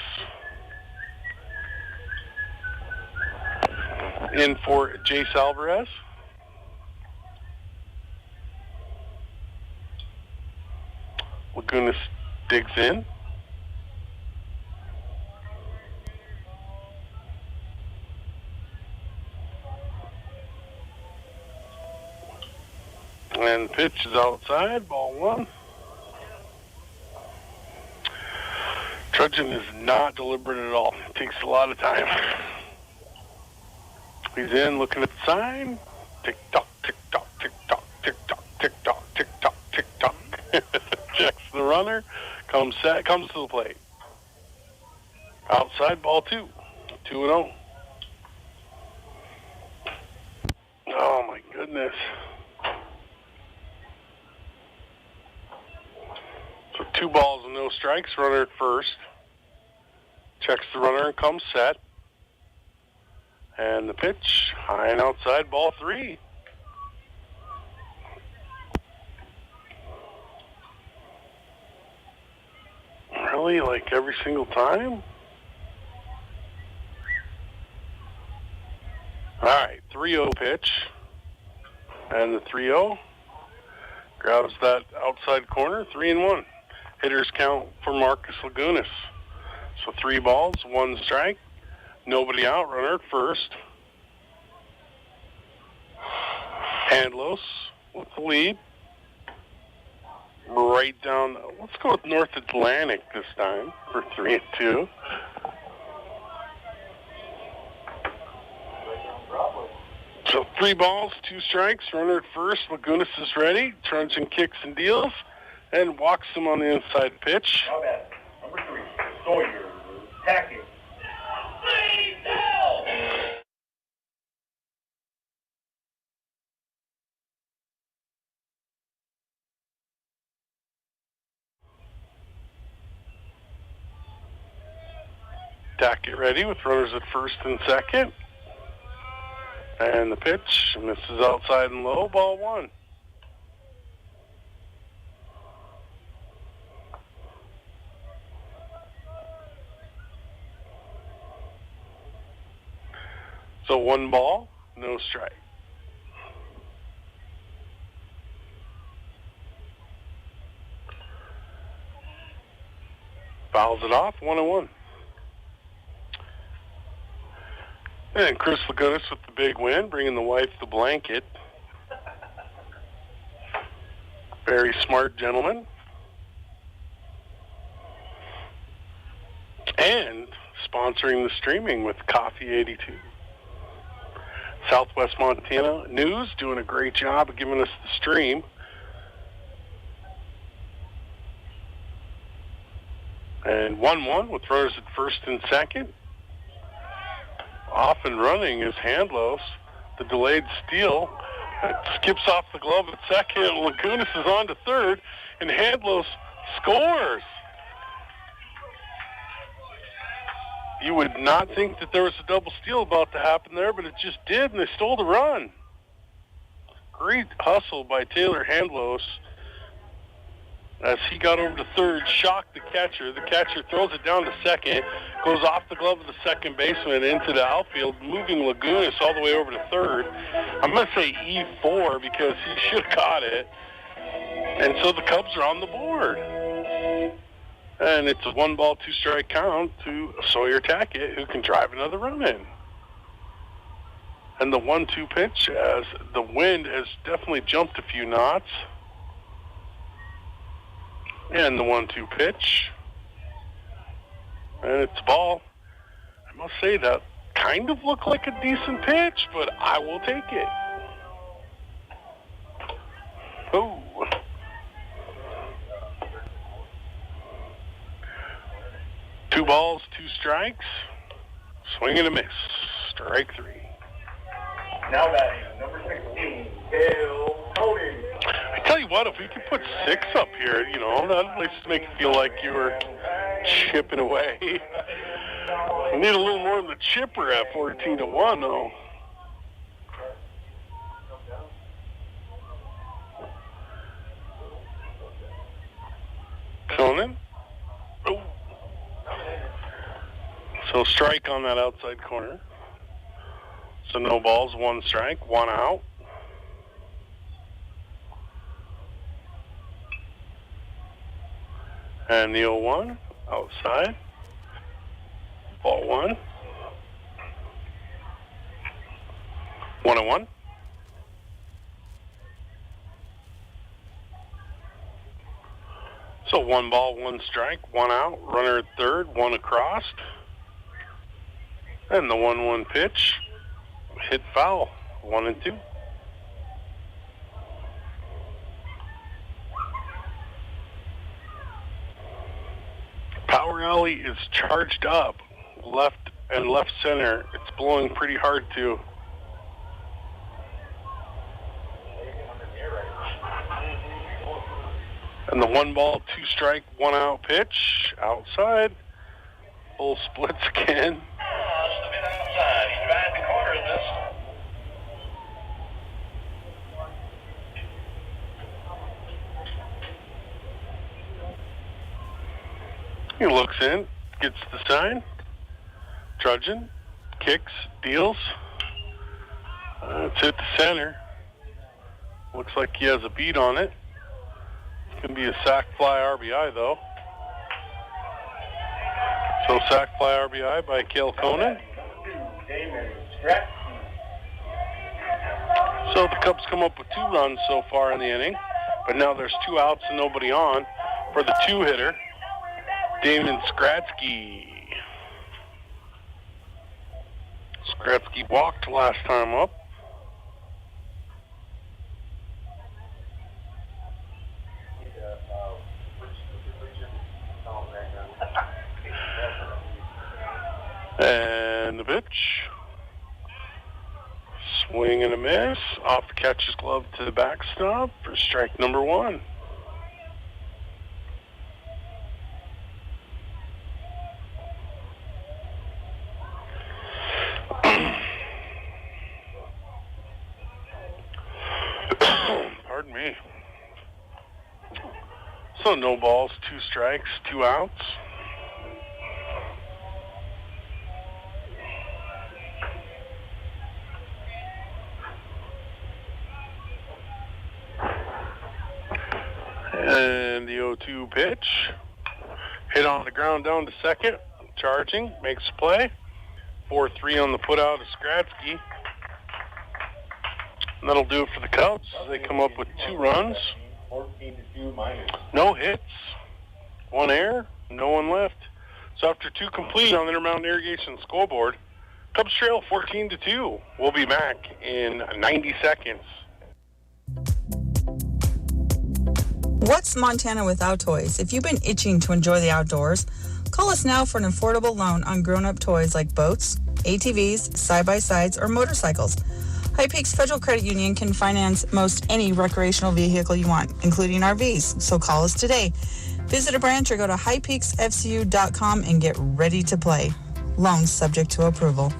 In for Jace Alvarez. Lagunas digs in. And pitch is outside, ball 1. Trudgeon is not deliberate at all. It takes a lot of time. He's in, looking at the sign. Tick-tock, tick-tock, tick-tock, tick-tock, tick-tock, tick-tock, tick-tock. Checks the runner, comes set, comes to the plate. Outside, ball 2. 2-0. Oh, my goodness. So 2 balls and no strikes, runner at first. Checks the runner and comes set. And the pitch, high and outside, ball 3. Really? Like every single time? Alright, 3-0 pitch. And the 3-0 grabs that outside corner, 3-1. Hitters count for Marcus Lagunas. So 3 balls, 1 strike. Nobody out, runner at first. Handlos with the lead. Right down, let's go with North Atlantic this time for 3-2. So 3 balls, 2 strikes, runner at first. Lagunas is ready. Trudgeon kicks and deals and walks him on the inside pitch. How bad? Number 3, Sawyer, attacking. Tackett ready with runners at first and second. And the pitch misses outside and low, ball one. So 1 ball, no strike. Fouls it off, 1-1. And Chris Lagunas with the big win, bringing the wife the blanket. Very smart gentleman. And sponsoring the streaming with Coffee 82. Southwest Montana News doing a great job of giving us the stream. And 1-1 with runners at first and second. Off and running is Handlos. The delayed steal. It skips off the glove at second. Lagunas is on to third. And Handlos scores. You would not think that there was a double steal about to happen there, but it just did, and they stole the run. Great hustle by Taylor Handlos as he got over to third, shocked the catcher. The catcher throws it down to second, goes off the glove of the second baseman into the outfield, moving Lagunas all the way over to third. I'm going to say E4 because he should have caught it. And so the Cubs are on the board. And it's a 1 ball, 2 strike count to Sawyer Tackett, who can drive another run in. And the 1-2 pitch, as the wind has definitely jumped a few knots. And the 1-2 pitch. And it's a ball. I must say that kind of looked like a decent pitch, but I will take it. Oh. 2 balls, 2 strikes. Swing and a miss. Strike 3. Now batting, number 16, Cale Cody. I tell you what, if we could put 6 up here, you know, that at least make it feel like you were chipping away. We need a little more than the chipper at 14-1, though. Conan. Oh. So strike on that outside corner. So no balls, 1 strike, 1 out. And the 0-1 outside. Ball 1. 1-1. So 1 ball, 1 strike, 1 out. Runner at third, 1 across. And the 1-1 pitch. Hit foul. 1-2. Power alley is charged up. Left and left center. It's blowing pretty hard too. And the 1 ball, 2 strike, 1 out pitch. Outside. Full splits again. He looks in, gets the sign, trudging, kicks, deals. It's hit the center. Looks like he has a beat on it. It's going to be a sac fly RBI, though. So sac fly RBI by Cale Conan. So the Cubs come up with 2 runs so far in the inning, but now there's 2 outs and nobody on for the 2-hitter. Damon Skratsky. Skratsky walked last time up. And the pitch. Swing and a miss. Off the catcher's glove to the backstop for strike number 1. me. So no balls, 2 strikes, 2 outs. And the 0-2 pitch. Hit on the ground down to second. Charging, makes a play. 4-3 on the put out of Skradsky. And that'll do it for the Cubs. They come up with 2 runs. 14-2 minus. No hits. 1 error. No one left. So after 2 complete on the Intermountain Irrigation scoreboard, Cubs trail 14-2. We'll be back in 90 seconds. What's Montana without toys? If you've been itching to enjoy the outdoors, call us now for an affordable loan on grown-up toys like boats, ATVs, side-by-sides, or motorcycles. High Peaks Federal Credit Union can finance most any recreational vehicle you want, including RVs, so call us today. Visit a branch or go to highpeaksfcu.com and get ready to play. Loans subject to approval.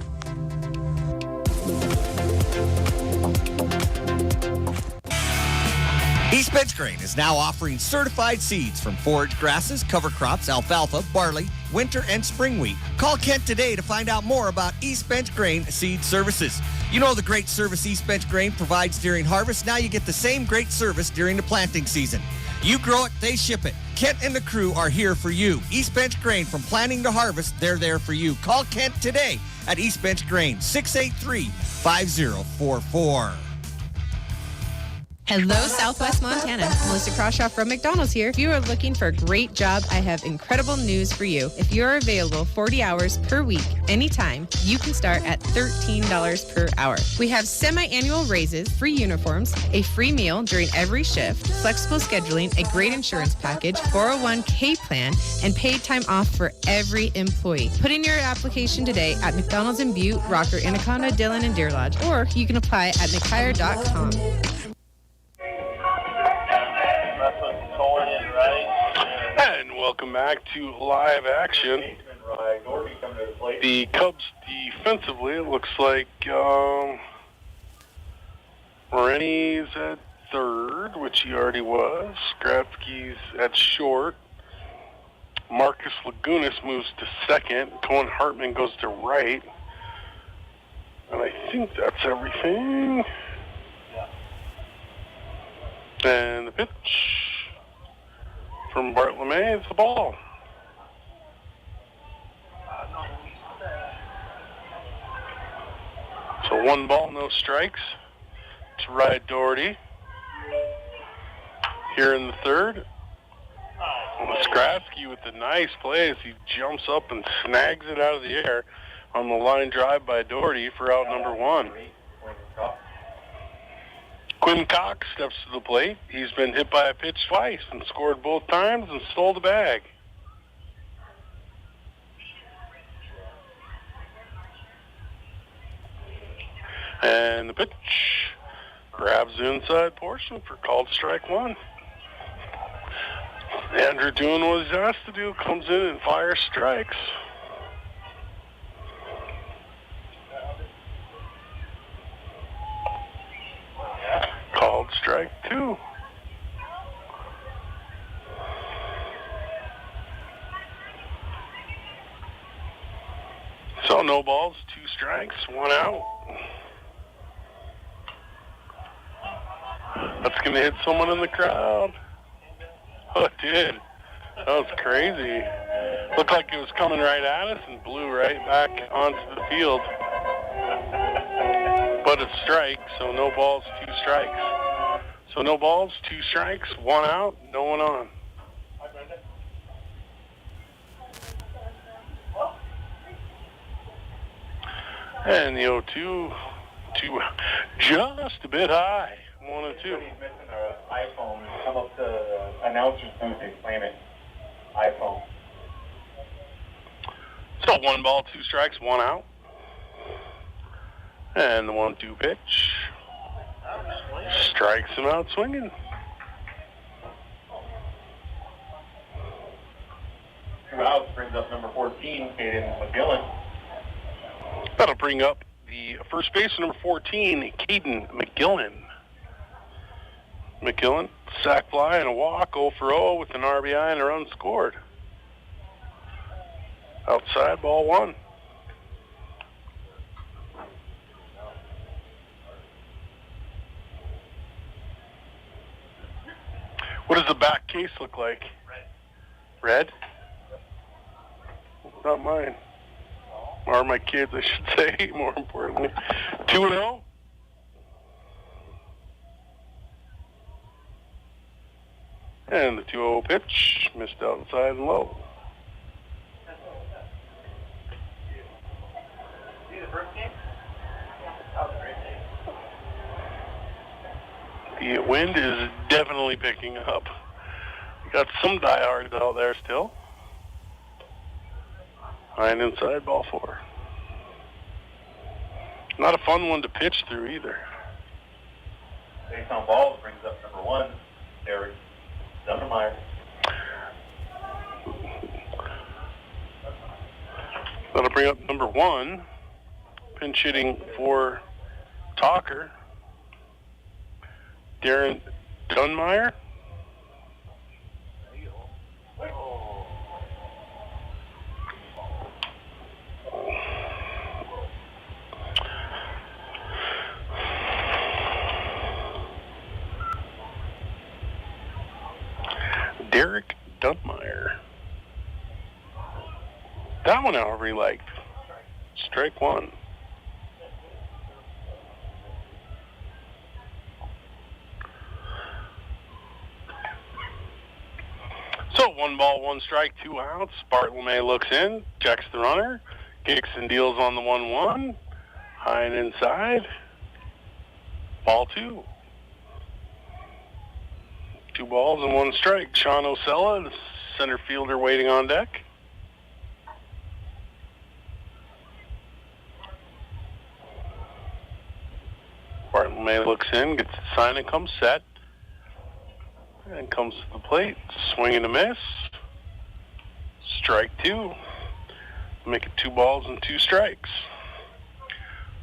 East Bench Grain is now offering certified seeds from forage grasses, cover crops, alfalfa, barley, winter, and spring wheat. Call Kent today to find out more about East Bench Grain seed services. You know the great service East Bench Grain provides during harvest. Now you get the same great service during the planting season. You grow it, they ship it. Kent and the crew are here for you. East Bench Grain, from planting to harvest, they're there for you. Call Kent today at East Bench Grain, 683-5044. Hello, Southwest Montana. Melissa Crawshaw from McDonald's here. If you are looking for a great job, I have incredible news for you. If you're available 40 hours per week, anytime, you can start at $13 per hour. We have semi-annual raises, free uniforms, a free meal during every shift, flexible scheduling, a great insurance package, 401k plan, and paid time off for every employee. Put in your application today at McDonald's in Butte, Rocker, Anaconda, Dillon, and Deer Lodge, or you can apply at mchire.com. And welcome back to live action. The Cubs defensively, it looks like Rennie's at third, which he already was. Skradsky's at short. Marcus Lagunas moves to second. Cohen Hartman goes to right. And I think that's everything. And the pitch from Bart LeMay is the ball. So 1 ball, no strikes to Ryan Doherty. Here in the third, Skradsky with the nice play as he jumps up and snags it out of the air on the line drive by Doherty for out number 1. Quinn Cox steps to the plate. He's been hit by a pitch twice and scored both times and stole the bag. And the pitch grabs the inside portion for called strike 1. Andrew doing what he's asked to do, comes in and fires strikes. Called strike 2. So no balls, 2 strikes, 1 out. That's going to hit someone in the crowd. Oh, it did. That was crazy. Looked like it was coming right at us and blew right back onto the field. But a strike, so no balls, 2 strikes. So no balls, 2 strikes, 1 out, no one on. And the 0-2, just a bit high, 1 and 2. He's missing an iPhone. Come up to the announcer's booth and claim it. iPhone. So 1 ball, 2 strikes, 1 out. And the 1-2 pitch strikes him out swinging. 2 outs brings up number 14, Caden McGillen. That'll bring up the first baseman, number 14, Caden McGillen. McKillen, sack fly and a walk, 0 for 0 with an RBI and a run scored. Outside, ball 1. What does the back case look like? Red? Not mine. Or my kids, I should say, more importantly. 2-0. And the 2-0 pitch, missed outside and low. See the first game? That was a great game. The wind is definitely picking up. We got some diehards out there still. High and inside, ball 4. Not a fun one to pitch through either. Based on balls brings up number 1, Derek Dunnemeyer. That'll bring up number 1, pinch hitting for Talker, Darren Dunmeyer. Derek Dunmeyer. That one, however, he liked. Strike 1. So 1 ball, 1 strike, 2 outs. Bartolome looks in, checks the runner, kicks and deals on the 1-1. High and inside. Ball 2. 2 balls and 1 strike. Sean Osella, the center fielder, waiting on deck. Bartolome looks in, gets the sign and comes set. And comes to the plate. Swing and a miss. Strike 2. Make it 2 balls and 2 strikes.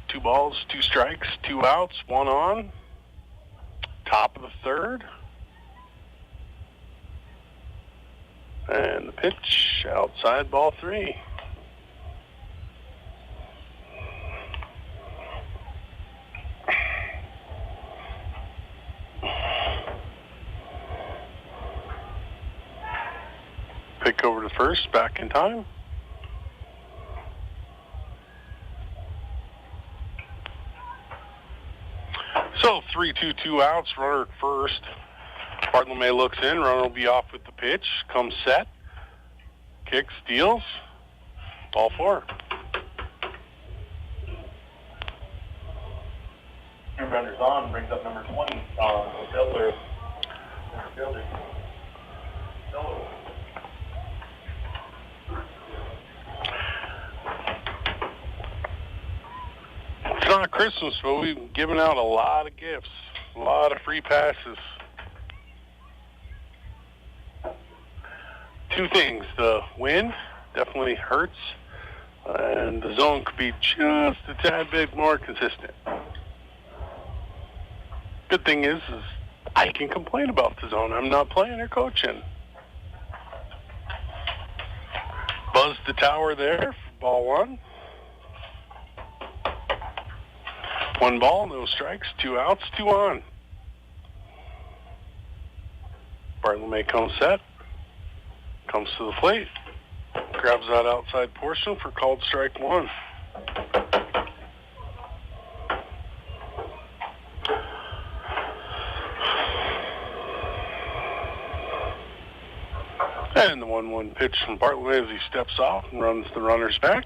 2 balls, 2 strikes, 2 outs, 1 on. Top of the 3rd. And the pitch, outside, ball 3. Pick over to first, back in time. So 3-2, 2 outs, runner at first. Bartolome looks in, runner will be off with the pitch, comes set, kicks, deals, ball 4. Runner's on, brings up number 20, fielder. Fielder. It's not Christmas, but we've given out a lot of gifts, a lot of free passes. 2 things. The wind definitely hurts, and the zone could be just a tad bit more consistent. Good thing is I can complain about the zone. I'm not playing or coaching. Buzz the tower there for ball 1. 1 ball, no strikes, 2 outs, 2 on. Bartolome comes set, comes to the plate, grabs that outside portion for called strike 1. And the 1-1 pitch from Bartolome as he steps off and runs the runners back.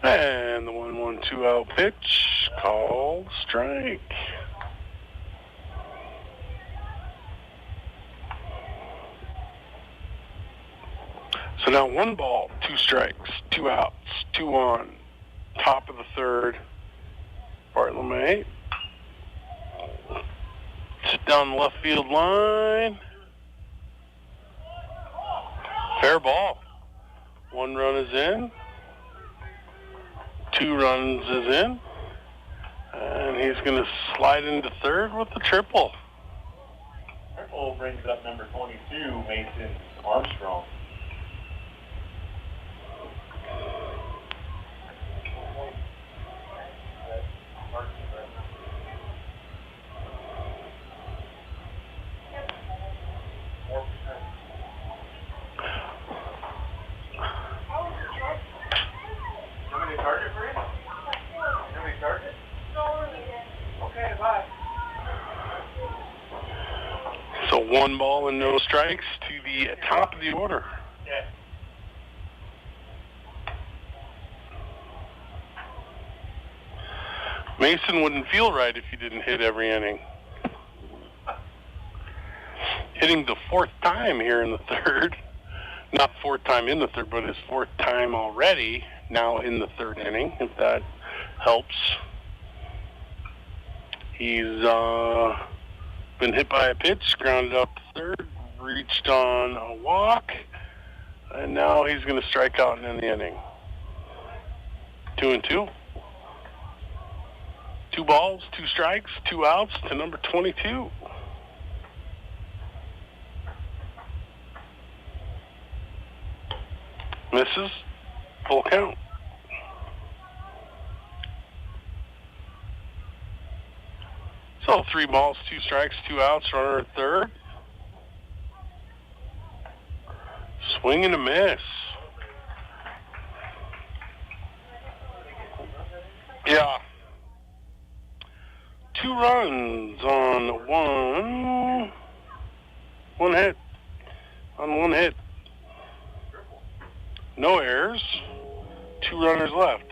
And the 1-1 2-out pitch, called strike. So now 1 ball, 2 strikes, 2 outs, 2 on. Top of the 3rd, Bartolome. Sit down the left field line. Fair ball. 1 run is in. 2 runs is in. And he's going to slide into third with the triple. Triple brings up number 22, Mason Armstrong. So 1 ball and no strikes to the top of the order. Yeah. Mason wouldn't feel right if he didn't hit every inning. Hitting the 4th time here in the 3rd. Not 4th time in the 3rd, but his 4th time already now in the 3rd inning, if that helps. He's been hit by a pitch, grounded up to 3rd, reached on a walk, and now he's going to strike out and end the inning. 2-2. 2 balls, 2 strikes, 2 outs to number 22. Misses. Full count. So 3 balls, 2 strikes, 2 outs, runner at third. Swing and a miss. Yeah. 2 runs on one hit. On 1 hit. No errors. 2 runners left.